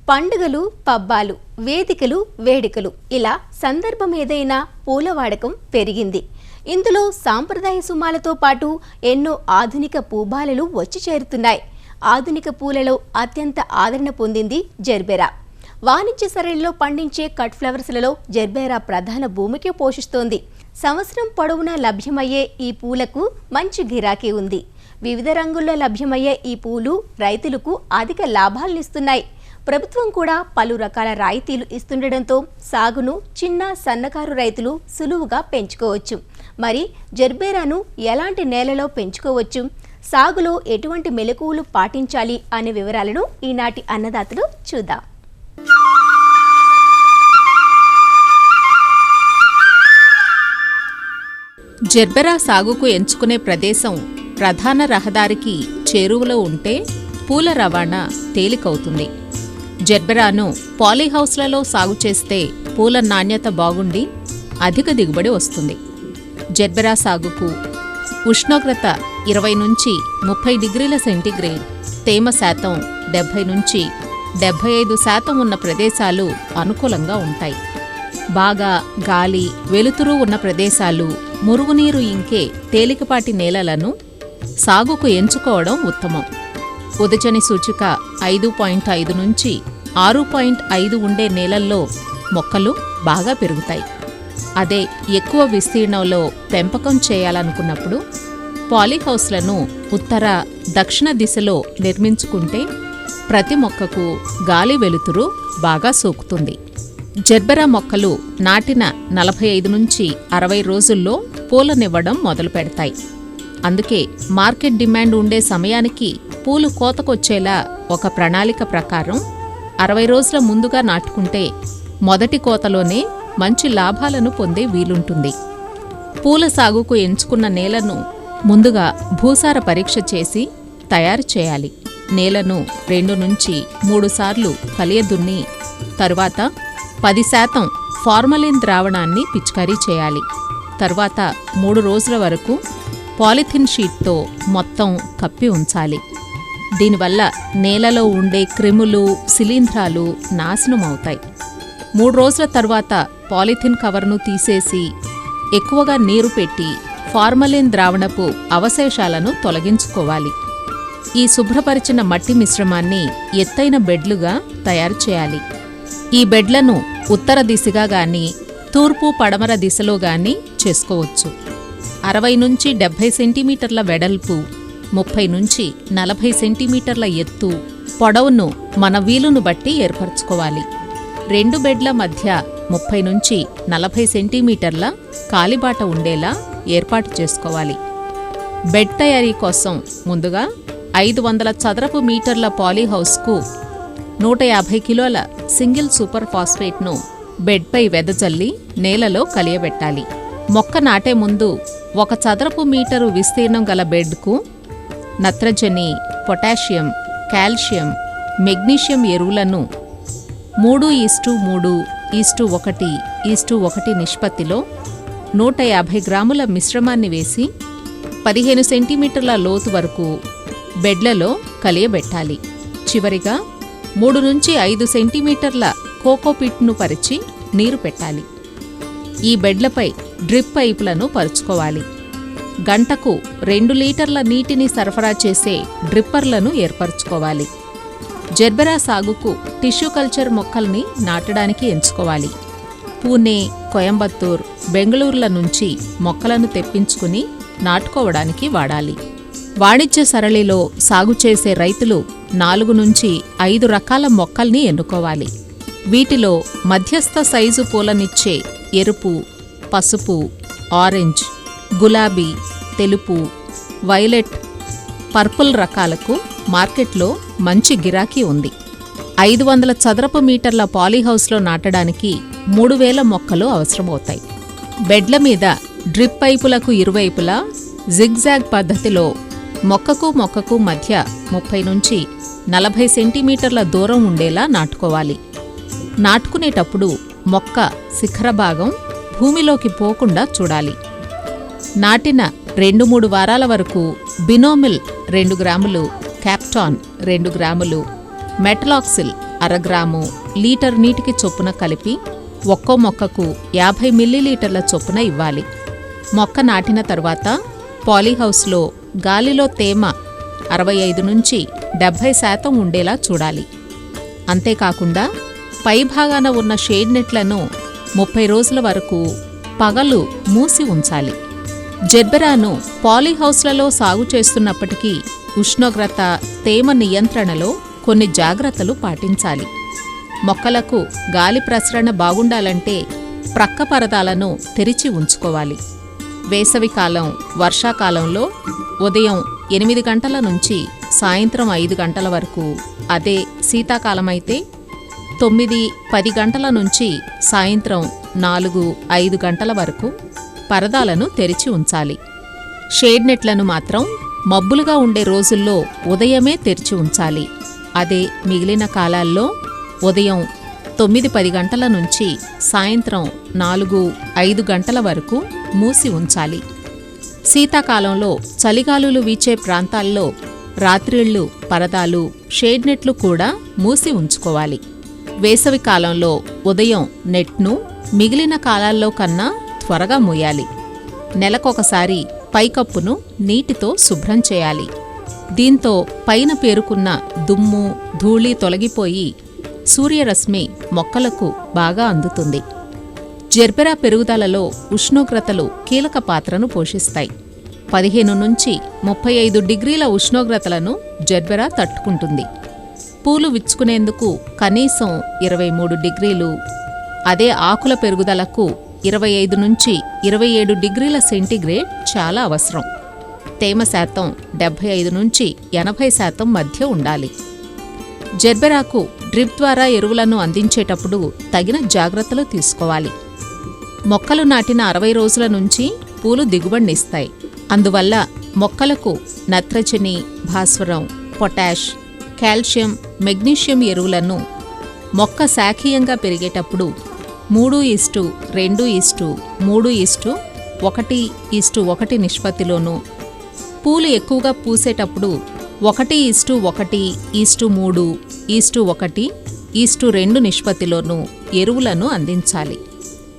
పండుగలు, పబ్బాలు, వేదికలు, వేడుకలు ఇలా సందర్భం ఏదైనా పూల వాడకం పెరిగింది. ఇందులో సాంప్రదాయ సుమాలతో పాటు ఎన్నో ఆధునిక పూబాలలు వచ్చి చేరుతున్నాయి. ఆధునిక పూలలో అత్యంత ఆదరణ పొందింది జెర్బెరా. వాణిజ్య సరళిలో పండించే కట్ ఫ్లవర్స్లలో జెర్బెరా ప్రధాన భూమిక పోషిస్తోంది. సంవత్సరం పొడవునా లభ్యమయ్యే ఈ పూలకు మంచి గిరాకీ ఉంది. వివిధ రంగుల్లో లభ్యమయ్యే ఈ పూలు రైతులకు అధిక లాభాలనిస్తున్నాయి. ప్రభుత్వం కూడా పలు రకాల రాయితీలు ఇస్తుండటంతో సాగును చిన్న సన్నకారు రైతులు సులువుగా పెంచుకోవచ్చు. మరి జెర్బెరాను ఎలాంటి నేలలో పెంచుకోవచ్చు, సాగులో ఎటువంటి మెలకువలు పాటించాలి అనే వివరాలను ఈనాటి అన్నదాతలు చూద్దాం. జెర్బెరా సాగుకు ఎంచుకునే ప్రదేశం ప్రధాన రహదారికి చేరువలో ఉంటే పూల రవాణా తేలికవుతుంది. జెర్బెరాను పాలీహౌస్లలో సాగు చేస్తే పూల నాణ్యత బాగుండి అధిక దిగుబడి వస్తుంది. జెర్బెరా సాగుకు ఉష్ణోగ్రత 20 నుంచి 30 డిగ్రీల సెంటీగ్రేడ్, తేమ శాతం 70 నుంచి 75% ఉన్న ప్రదేశాలు అనుకూలంగా ఉంటాయి. బాగా గాలి, వెలుతురు ఉన్న ప్రదేశాలు, మురుగునీరు ఇంకే తేలికపాటి నేలలను సాగుకు ఎంచుకోవడం ఉత్తమం. ఉదజని సూచిక 5.5 నుంచి 6.5 ఉండే నేలల్లో మొక్కలు బాగా పెరుగుతాయి. అదే ఎక్కువ విస్తీర్ణంలో పెంపకం చేయాలనుకున్నప్పుడు పాలీహౌస్లను ఉత్తర, దక్షిణ దిశలో నిర్మించుకుంటే ప్రతి మొక్కకు గాలి, వెలుతురు బాగా సోకుతుంది. జెర్బెరా మొక్కలు నాటిన 45 నుంచి 60 రోజుల్లో పూలనివ్వడం మొదలు పెడతాయి. అందుకే మార్కెట్ డిమాండ్ ఉండే సమయానికి పూలు కోతకొచ్చేలా ఒక ప్రణాళిక ప్రకారం 60 రోజుల ముందుగా నాటుకుంటే మొదటి కోతలోనే మంచి లాభాలను పొందే వీలుంటుంది. పూల సాగుకు ఎంచుకున్న నేలను ముందుగా భూసార పరీక్ష చేసి తయారు చేయాలి. నేలను 2 నుంచి 3 సార్లు కలియదున్ని తరువాత 10% ఫార్మలిన్ ద్రావణాన్ని పిచికారీ చేయాలి. తరువాత 3 రోజుల వరకు పాలిథిన్ షీట్తో మొత్తం కప్పి ఉంచాలి. దీనివల్ల నేలలో ఉండే క్రిములు, శిలీంధ్రాలు నాశనమవుతాయి. 3 రోజుల తర్వాత పాలిథిన్ కవర్ను తీసేసి ఎక్కువగా నీరు పెట్టి ఫార్మలిన్ ద్రావణపు అవశేషాలను తొలగించుకోవాలి. ఈ శుభ్రపరిచిన మట్టి మిశ్రమాన్ని ఎత్తైన బెడ్లుగా తయారు చేయాలి. ఈ బెడ్లను ఉత్తర దిశగా గాని, తూర్పు పడమర దిశలో గాని చేసుకోవచ్చు. 60 నుంచి 70 సెంటీమీటర్ల వెడల్పు, 30 నుంచి 40 సెంటీమీటర్ల ఎత్తు, పొడవును మన వీలును బట్టి ఏర్పరచుకోవాలి. 2 బెడ్ల మధ్య 30 నుంచి 40 సెంటీమీటర్ల కాలిబాట ఉండేలా ఏర్పాటు చేసుకోవాలి. బెడ్ తయారీ కోసం ముందుగా 500 చదరపు మీటర్ల పాలీహౌస్కు 150 కిలోల సింగిల్ సూపర్ ఫాస్ఫేట్ను బెడ్పై వెదజల్లి నేలలో కలియబెట్టాలి. మొక్క నాటే ముందు 1 చదరపు మీటరు విస్తీర్ణం గల బెడ్కు నత్రజని, పొటాషియం, కాల్షియం, మెగ్నీషియం ఎరువులను 3:3:1:1 నిష్పత్తిలో 150 గ్రాముల మిశ్రమాన్ని వేసి 15 సెంటీమీటర్ల లోతు వరకు బెడ్లలో కలియబెట్టాలి. చివరిగా 3 నుంచి 5 సెంటీమీటర్ల కోకోపిట్ను పరిచి నీరు పెట్టాలి. ఈ బెడ్లపై డ్రిప్ పైపులను పరుచుకోవాలి. గంటకు 2 లీటర్ల నీటిని సరఫరా చేసే డ్రిప్పర్లను ఏర్పరచుకోవాలి. జెర్బెరా సాగుకు టిష్యూ కల్చర్ మొక్కల్ని నాటడానికి ఎంచుకోవాలి. పూణే, కోయంబత్తూర్, బెంగళూరుల నుంచి మొక్కలను తెప్పించుకుని నాటుకోవడానికి వాడాలి. వాణిజ్య సరళిలో సాగు చేసే రైతులు 4 నుంచి 5 రకాల మొక్కల్ని ఎన్నుకోవాలి. వీటిలో మధ్యస్థ సైజు పూలనిచ్చే ఎరుపు, పసుపు, ఆరెంజ్, గులాబీ, తెలుపు, వైలెట్, పర్పుల్ రకాలకు మార్కెట్లో మంచి గిరాకీ ఉంది. 500 చదరపు మీటర్ల పాలీహౌస్లో నాటడానికి 3000 మొక్కలు అవసరమవుతాయి. బెడ్ల మీద డ్రిప్ పైపులకు ఇరువైపులా జిగ్జాగ్ పద్ధతిలో మొక్కకు మొక్కకు మధ్య 30 నుంచి 40 సెంటీమీటర్ల దూరం ఉండేలా నాటుకోవాలి. నాటుకునేటప్పుడు మొక్క శిఖర భాగం భూమిలోకి పోకుండా చూడాలి. నాటిన 2-3 వారాల వరకు బినోమిల్ 2 గ్రాములు, క్యాప్టాన్ 2 గ్రాములు, మెటలాక్సిల్ అరగ్రాము లీటర్ నీటికి చొప్పున కలిపి ఒక్కో మొక్కకు 50 మిల్లీలీటర్ల చొప్పున ఇవ్వాలి. మొక్క నాటిన తరువాత పాలీహౌస్లో గాలిలో తేమ 65 నుంచి 70% ఉండేలా చూడాలి. అంతేకాకుండా పైభాగాన ఉన్న షేడ్ నెట్లను 30 రోజుల వరకు పగలు మూసి ఉంచాలి. జెర్బెరాను పాలీహౌస్లలో సాగు చేస్తున్నప్పటికీ ఉష్ణోగ్రత, తేమ నియంత్రణలో కొన్ని జాగ్రత్తలు పాటించాలి. మొక్కలకు గాలి ప్రసరణ బాగుండాలంటే ప్రక్క పరదాలను తెరిచి ఉంచుకోవాలి. వేసవికాలం, వర్షాకాలంలో ఉదయం 8 గంటల నుంచి సాయంత్రం 5 గంటల వరకు, అదే శీతాకాలమైతే 9-10 గంటల నుంచి సాయంత్రం 4-5 గంటల వరకు పరదాలను తెరిచి ఉంచాలి. షేడ్ నెట్లను మాత్రం మబ్బులుగా ఉండే రోజుల్లో ఉదయమే తెరిచి ఉంచాలి. అదే మిగిలిన కాలాల్లో ఉదయం 9-10 గంటల నుంచి సాయంత్రం 4-5 గంటల వరకు మూసి ఉంచాలి. శీతాకాలంలో చలిగాలులు వీచే ప్రాంతాల్లో రాత్రిళ్ళు పరదాలు, షేడ్ నెట్లు కూడా మూసి ఉంచుకోవాలి. వేసవికాలంలో ఉదయం నెట్ను మిగిలిన కాలాల్లో కన్నా త్వరగా మూయాలి. నెలకొకసారి పైకప్పును నీటితో శుభ్రం చేయాలి. దీంతో పైన పేరుకున్న దుమ్ము, ధూళి తొలగిపోయి సూర్యరశ్మి మొక్కలకు బాగా అందుతుంది. జెర్బెరా పెరుగుదలలో ఉష్ణోగ్రతలు కీలక పాత్రను పోషిస్తాయి. 15 నుంచి 35 డిగ్రీల ఉష్ణోగ్రతలను జెర్బెరా తట్టుకుంటుంది. పూలు విచ్చుకునేందుకు కనీసం 23 డిగ్రీలు, అదే ఆకుల పెరుగుదలకు 25 నుంచి 27 డిగ్రీల సెంటీగ్రేడ్ చాలా అవసరం. తేమ శాతం 75 నుంచి 80% మధ్య ఉండాలి. జెర్బెరాకు డ్రిప్ ద్వారా ఎరువులను అందించేటప్పుడు తగిన జాగ్రత్తలు తీసుకోవాలి. మొక్కలు నాటిన 60 రోజుల నుంచి పూలు దిగుబడినిస్తాయి. అందువల్ల మొక్కలకు నత్రజని, భాస్వరం, పొటాష్, కాల్షియం, మెగ్నీషియం ఎరువులను మొక్క శాఖీయంగా పెరిగేటప్పుడు 3:2:3:1:1 నిష్పత్తిలోనూ, పూలు ఎక్కువగా పూసేటప్పుడు 1:1:3:1:2 నిష్పత్తిలోనూ ఎరువులను అందించాలి.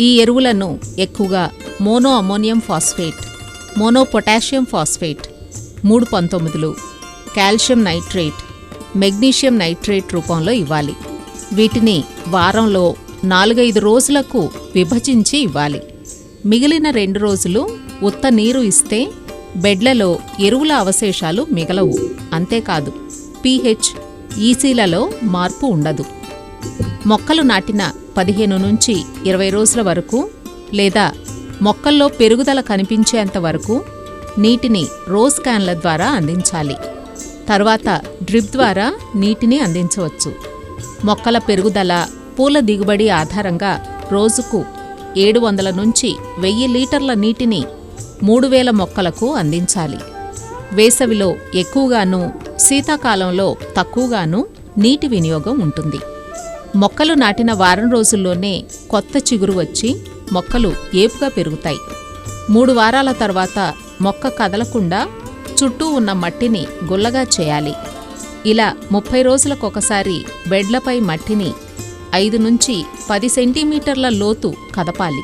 ఈ ఎరువులను ఎక్కువగా mono ammonium phosphate, mono potassium phosphate 3:19, calcium nitrate, magnesium nitrate రూపంలో ఇవ్వాలి. వీటిని వారంలో 4-5 రోజులకు విభజించి ఇవ్వాలి. మిగిలిన 2 రోజులు ఉత్త నీరు ఇస్తే బెడ్లలో ఎరువుల అవశేషాలు మిగలవు. అంతేకాదు pH, ఈసీలలో మార్పు ఉండదు. మొక్కలు నాటిన 15 నుంచి 20 రోజుల వరకు లేదా మొక్కల్లో పెరుగుదల కనిపించేంత వరకు నీటిని రోజ్ క్యాన్ల ద్వారా అందించాలి. తర్వాత డ్రిప్ ద్వారా నీటిని అందించవచ్చు. మొక్కల పెరుగుదల, పూల దిగుబడి ఆధారంగా రోజుకు 700 నుంచి 1000 లీటర్ల నీటిని 3000 మొక్కలకు అందించాలి. వేసవిలో ఎక్కువగాను, శీతాకాలంలో తక్కువగాను నీటి వినియోగం ఉంటుంది. మొక్కలు నాటిన వారం రోజుల్లోనే కొత్త చిగురు వచ్చి మొక్కలు ఏపుగా పెరుగుతాయి. 3 వారాల తర్వాత మొక్క కదలకుండా చుట్టూ ఉన్న మట్టిని గుల్లగా చేయాలి. ఇలా 30 రోజులకొకసారి బెడ్లపై మట్టిని 5 నుంచి 10 సెంటీమీటర్ల లోతు కదపాలి.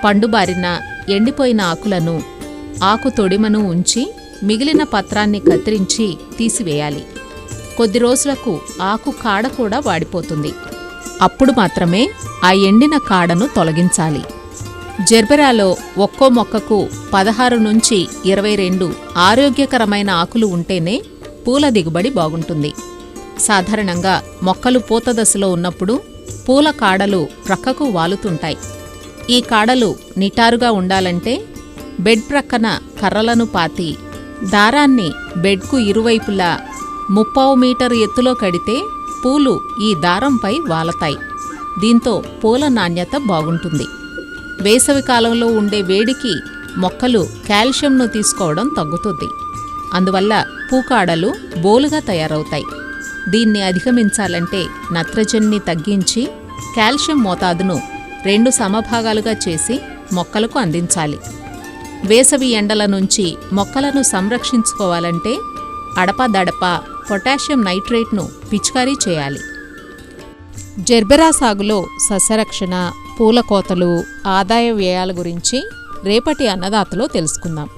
పండుబారిన, ఎండిపోయిన ఆకులను, ఆకు తొడిమను ఉంచి మిగిలిన పత్రాన్ని కత్తిరించి తీసివేయాలి. కొద్ది రోజులకు ఆకు కాడ కూడా వాడిపోతుంది. అప్పుడు మాత్రమే ఆ ఎండిన కాడను తొలగించాలి. జెర్బెరాలో ఒక్కో మొక్కకు 16 నుంచి 22 ఆరోగ్యకరమైన ఆకులు ఉంటేనే పూల దిగుబడి బాగుంటుంది. సాధారణంగా మొక్కలు పూత దశలో ఉన్నప్పుడు పూల కాడలు ప్రక్కకు వాలుతుంటాయి. ఈ కాడలు నిటారుగా ఉండాలంటే బెడ్ ప్రక్కన కర్రలను పాతి దారాన్ని బెడ్కు ఇరువైపులా 30 మీటర్ ఎత్తులో కడితే పూలు ఈ దారంపై వాలతాయి. దీంతో పూల నాణ్యత బాగుంటుంది. వేసవికాలంలో ఉండే వేడికి మొక్కలు కాల్షియంను తీసుకోవడం తగ్గుతుంది. అందువల్ల పూకాడలు బోలుగా తయారవుతాయి. దీన్ని అధిగమించాలంటే నత్రజనిని తగ్గించి కాల్షియం మోతాదును 2 సమభాగాలుగా చేసి మొక్కలకు అందించాలి. వేసవి ఎండల నుంచి మొక్కలను సంరక్షించుకోవాలంటే అడపాదడపా పొటాషియం నైట్రేట్ను పిచికారీ చేయాలి. జెర్బెరా సాగులో సస్యరక్షణ, పూల కోతలు, ఆదాయ వ్యయాల గురించి రేపటి అన్నదాతలో తెలుసుకుందాం.